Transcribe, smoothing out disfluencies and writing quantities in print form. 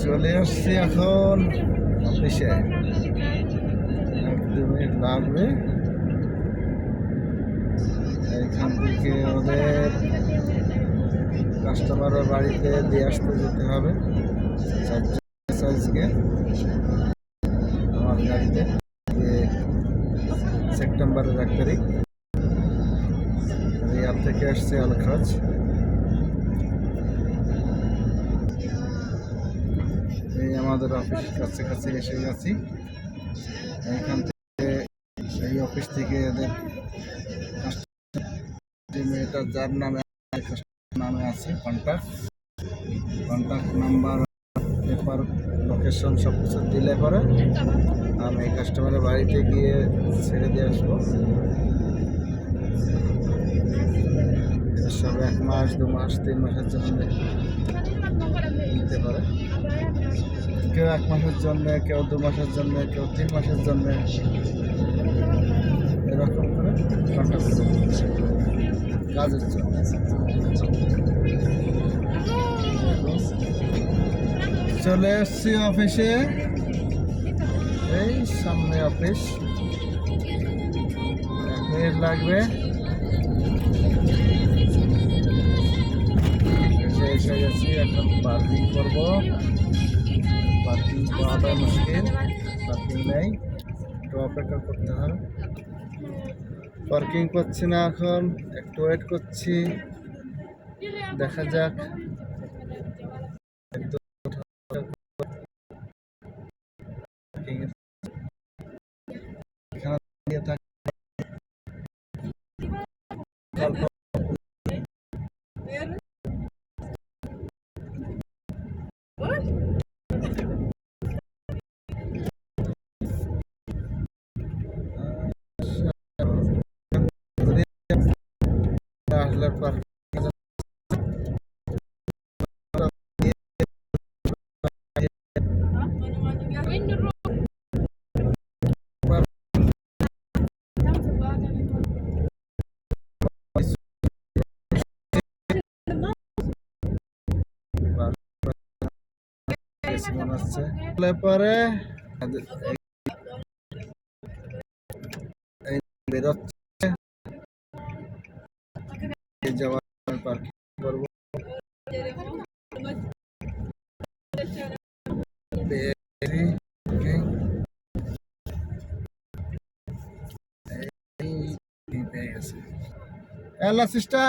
চলে আসছি এখন অফিসে, 1-2 মিনিট লাগবে। এইখান থেকে ওদের কাস্টমারের বাড়িতে দিয়ে আসতে যেতে হবে। আজকে আমার গাড়িতে সেপ্টেম্বরের 1 তারিখ রিয়াদ থেকে আসছে আলখাজ। এই আমাদের অফিস কাছে এসে গেছি। এইখান থেকে এই অফিস থেকে এদের মেয়েটা যার নামে আছে কন্ট্যাক্ট নাম্বার, পেপার, লোকেশন সব কিছু দিলে পরে আমি কাস্টমারের বাড়িতে গিয়ে ছেড়ে দিয়ে আসবো। সব 1 মাস 2 মাস 3 মাসের জন্য নিতে পারে। কেউ 1 মাসের জন্য, কেউ 2 মাসের জন্য, কেউ 3 মাসের জন্য, এরকম করে কন্ট্যাক্ট করে কাজের জন্য। চলে এসছি অফিসে, এই সামনে অফিস, 1 মিনিট লাগবে। এসে গেছি, এখন পার্কিং করব। পার্কিং পাওয়াটা মুশকিল, পার্কিং নেই, একটু অপেক্ষা করতে হবে। পার্কিং পাচ্ছি না, এখন একটু ওয়েট করছি, দেখা যাক। আসলে মনে হচ্ছে পরে বেরোচ্ছে, যাওয়ার পার্কিং করবো। Hello sister,